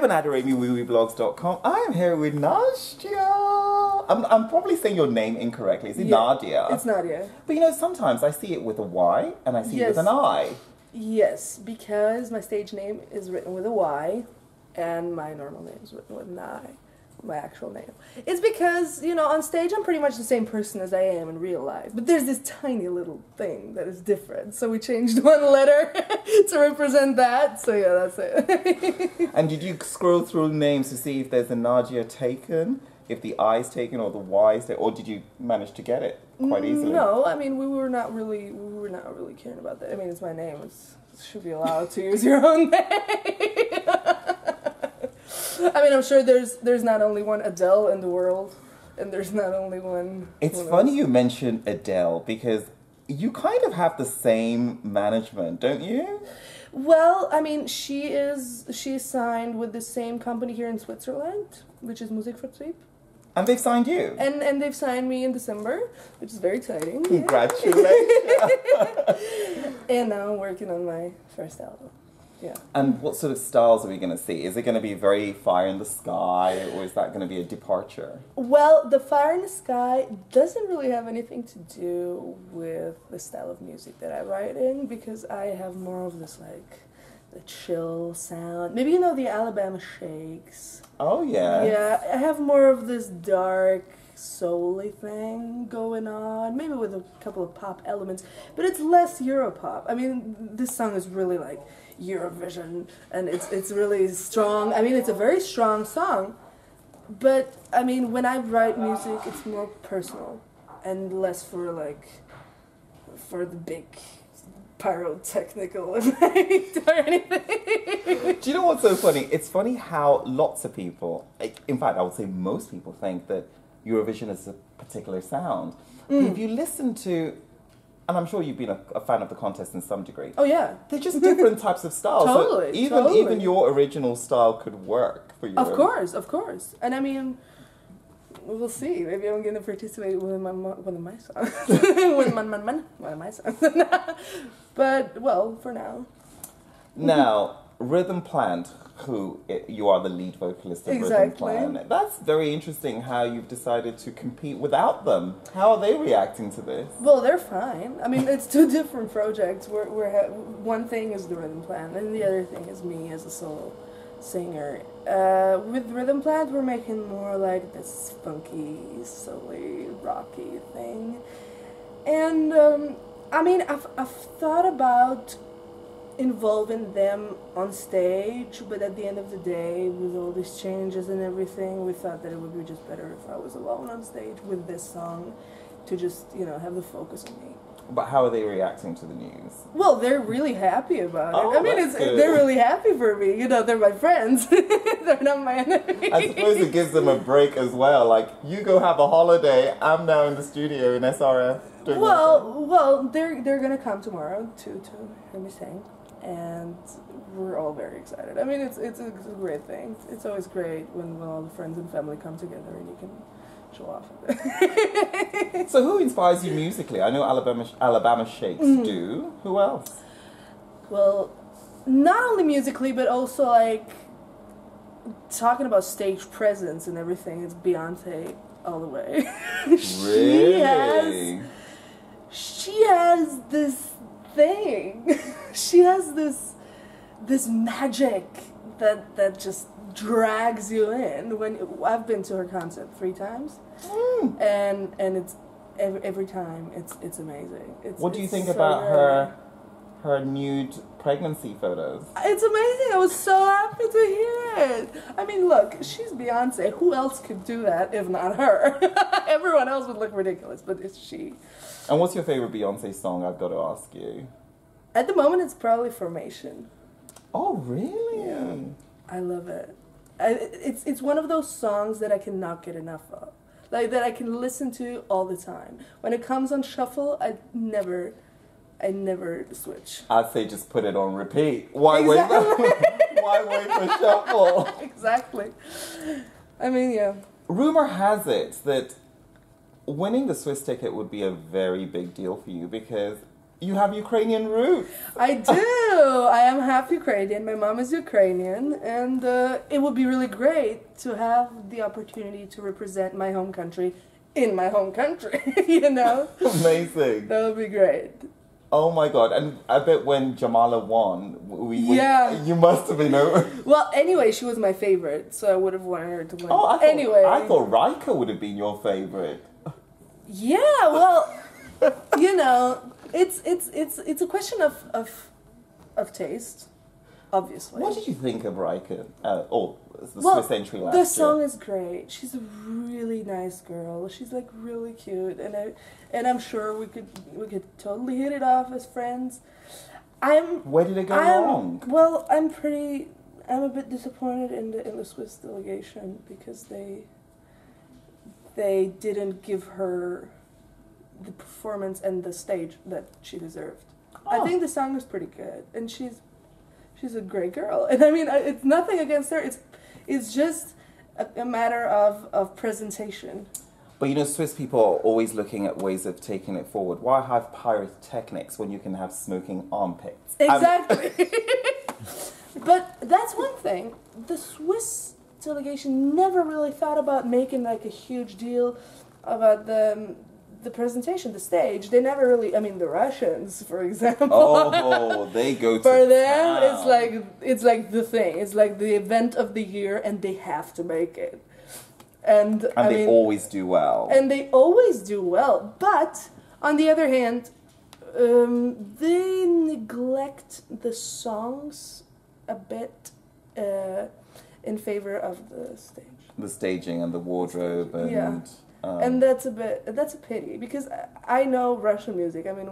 have an Adorami wiwibloggs.com. I am here with Nadya. I'm probably saying your name incorrectly. Is it Nadya? It's Nadya. But you know, sometimes I see it with a Y and I see it with an I. Yes, because my stage name is written with a Y and my normal name is written with an I. My actual name. It's because, you know, on stage I'm pretty much the same person as I am in real life. But there's this tiny little thing that is different. So we changed one letter to represent that. So yeah, that's it. And did you scroll through names to see if there's a Nadya taken? If the I's taken or the Y's taken? Or did you manage to get it quite easily? No, I mean, we were not really caring about that. I mean, it's my name. It should be allowed to use your own name. I mean, I'm sure there's not only one Adele in the world, and there's not only one... It's funny you mentioned Adele, because you kind of have the same management, don't you? Well, I mean, she's signed with the same company here in Switzerland, which is Musikvertrieb. And they've signed you? And they've signed me in December, which is very exciting. Congratulations! And now I'm working on my first album. Yeah. And what sort of styles are we going to see? Is it going to be very Fire in the Sky, or is that going to be a departure? Well, the Fire in the Sky doesn't really have anything to do with the style of music that I write in, because I have more of this, like, the chill sound. Maybe you know the Alabama Shakes. Oh, yeah. Yeah, I have more of this dark, soul-y thing going on, maybe with a couple of pop elements, but it's less Europop. I mean, this song is really, like, Eurovision, and it's really strong. I mean, it's a very strong song, but I mean, when I write music, it's more personal and less for the big pyrotechnical effect or anything. Do you know what's so funny? It's funny how lots of people, in fact, I would say most people, think that Eurovision is a particular sound. If you listen to, and I'm sure you've been a fan of the contest in some degree. Oh, yeah. They're just different types of styles. Totally, So even your original style could work for you. Of course. And I mean, we'll see. Maybe I'm going to participate with one of my songs. One of my songs. But, well, for now. Now, Rhythm Plant, you are the lead vocalist of Rhythm Plant. That's very interesting how you've decided to compete without them. How are they reacting to this? Well, they're fine. I mean, it's two different projects. One thing is the Rhythm Plant, and the other thing is me as a solo singer. With Rhythm Plant, we're making more like this funky, soul-y, rocky thing. And, I mean, I've thought about involving them on stage, but at the end of the day, with all these changes and everything, we thought that it would be just better if I was alone on stage with this song to just, you know, have the focus on me. But how are they reacting to the news? Well, they're really happy about it. Oh, I mean, they're really happy for me. You know, they're my friends. They're not my enemies. I suppose it gives them a break as well. Like, you go have a holiday, I'm now in the studio in SRF. Well, they're gonna come tomorrow to hear me sing. And we're all very excited. I mean, it's a great thing. It's always great when all the friends and family come together and you can show off a bit. So who inspires you musically? I know Alabama Shakes do. Who else? Well, not only musically, but also, like, talking about stage presence and everything, it's Beyonce all the way. Really? She has this thing. She has this magic that just drags you in. When I've been to her concert 3 times, and it's every time it's amazing. What do you think about her nude pregnancy photos? It's amazing. I was so happy to hear it. I mean, look, she's Beyonce. Who else could do that if not her? Everyone else would look ridiculous, but it's she. And what's your favorite Beyonce song, I've got to ask you? At the moment, it's probably Formation. Oh, really? Yeah. I love it. It's one of those songs that I cannot get enough of. Like, that I can listen to all the time. When it comes on shuffle, I never switch. I'd say just put it on repeat. Why wait for shuffle? Exactly. I mean, yeah. Rumor has it that winning the Swiss ticket would be a very big deal for you, because you have Ukrainian roots. I do. I am half Ukrainian. My mom is Ukrainian, and it would be really great to have the opportunity to represent my home country in my home country. You know, Amazing. That would be great. Oh my god! And I bet when Jamala won, you must have been over. Well, anyway, she was my favorite, so I would have wanted her to win. Oh, I thought Raika would have been your favorite. Yeah, well, you know, it's a question of taste, obviously. What did you think of Raika? The Swiss entry last year? The song is great. She's a really nice girl. She's like really cute, and I'm sure we could totally hit it off as friends. Where did it go wrong? Well, I'm a bit disappointed in the Swiss delegation because they didn't give her the performance and the stage that she deserved. I think the song is pretty good, and she's a great girl. And I mean, it's nothing against her. It's just a matter of presentation. But you know, Swiss people are always looking at ways of taking it forward. Why have pyrotechnics when you can have smoking armpits? Exactly. But that's one thing. The Swiss delegation never really thought about making like a huge deal about the presentation, the stage. They never really. I mean, the Russians, for example. Oh, they go to for them. town. It's like the thing. It's like the event of the year, and they have to make it. And they always do well. And they always do well. But on the other hand, they neglect the songs a bit in favor of the stage. The staging and the wardrobe and. Yeah. And that's a pity because I know Russian music. I mean,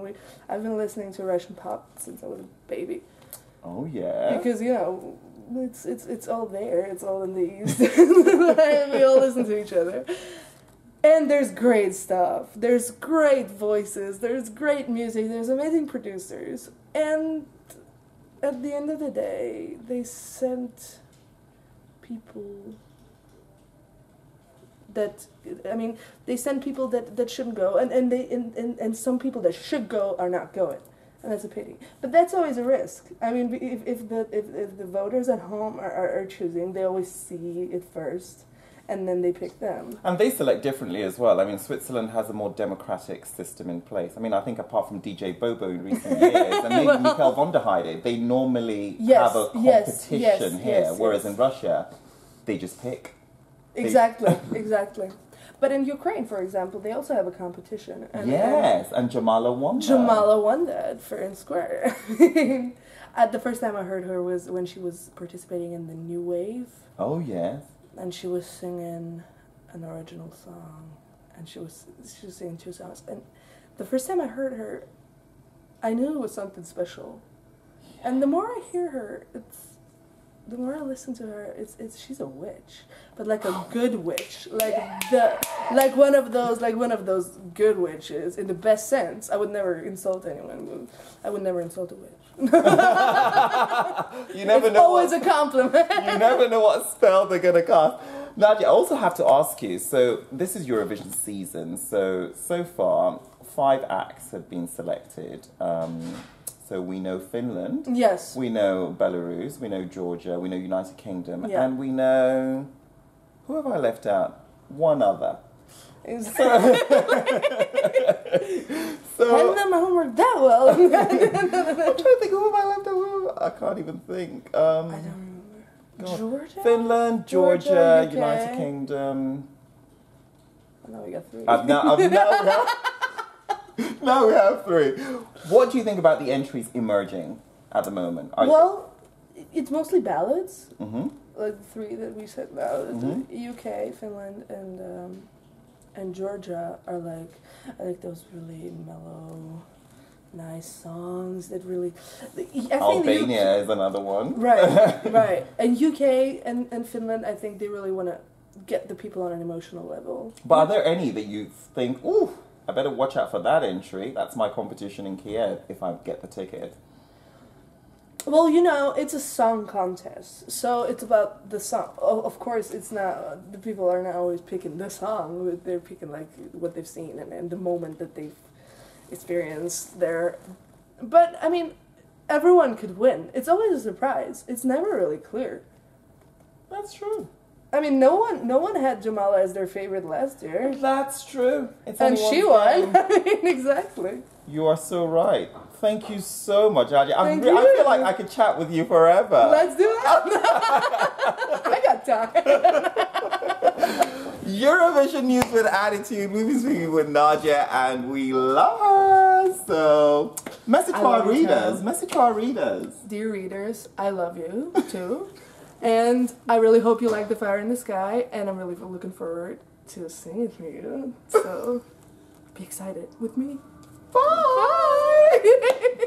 I've been listening to Russian pop since I was a baby. Oh yeah. Because you know, it's all there. It's all in the East. We all listen to each other. And there's great stuff. There's great voices. There's great music. There's amazing producers. And at the end of the day, they sent people they send people that shouldn't go, and some people that should go are not going, and that's a pity. But that's always a risk. I mean, if the voters at home are choosing, they always see it first, and then they pick them. And they select differently as well. I mean, Switzerland has a more democratic system in place. I mean, I think apart from DJ Bobo in recent years, and maybe Michael von der Heide, they normally have a competition here, whereas in Russia, they just pick. Exactly. But in Ukraine, for example, they also have a competition. And Jamala won that. Jamala won that fair and square. The first time I heard her was when she was participating in the New Wave. Oh, yes. And she was singing an original song. And she was singing 2 songs. And the first time I heard her, I knew it was something special. And the more I hear her, the more I listen to her, she's a witch, but like a good witch, like one of those good witches in the best sense. I would never insult anyone. I would never insult a witch. You never know. Always a compliment. You never know what spell they're gonna cast. Nadya, I also have to ask you. So this is Eurovision season. So far, 5 acts have been selected. So we know Finland. Yes. We know Belarus. We know Georgia. We know United Kingdom. Yeah. And we know... Who have I left out? One other. So I hadn't done my homework that well. I'm trying to think, who have I left out? I can't even think. I don't remember. God. Georgia? Finland, Georgia, UK. United Kingdom. Now we got 3. Now we have 3. What do you think about the entries emerging at the moment? It's mostly ballads. Mm-hmm. Like the 3 that we said about. Mm-hmm. UK, Finland, and Georgia are like those really mellow, nice songs that really. Albania is another one. Right. And UK and Finland, I think they really want to get the people on an emotional level. But are there any that you think, ooh, I better watch out for that entry? That's my competition in Kiev if I get the ticket. Well, you know, it's a song contest, so it's about the song. Of course, it's not, the people are not always picking the song, they're picking like what they've seen and the moment that they've experienced there. But, I mean, everyone could win. It's always a surprise. It's never really clear. That's true. I mean, no one had Jamala as their favorite last year. That's true. And she won. I mean, exactly. You are so right. Thank you so much, Nadya. I Thank feel you. like I could chat with you forever. Let's do it. I got time. Eurovision News with Attitude. We've been speaking with Nadya, and we love her. So, message to our readers. Message to our readers. Dear readers, I love you too. And I really hope you like The Fire in the Sky, and I'm really looking forward to singing it for you. So, be excited with me. Bye. Bye.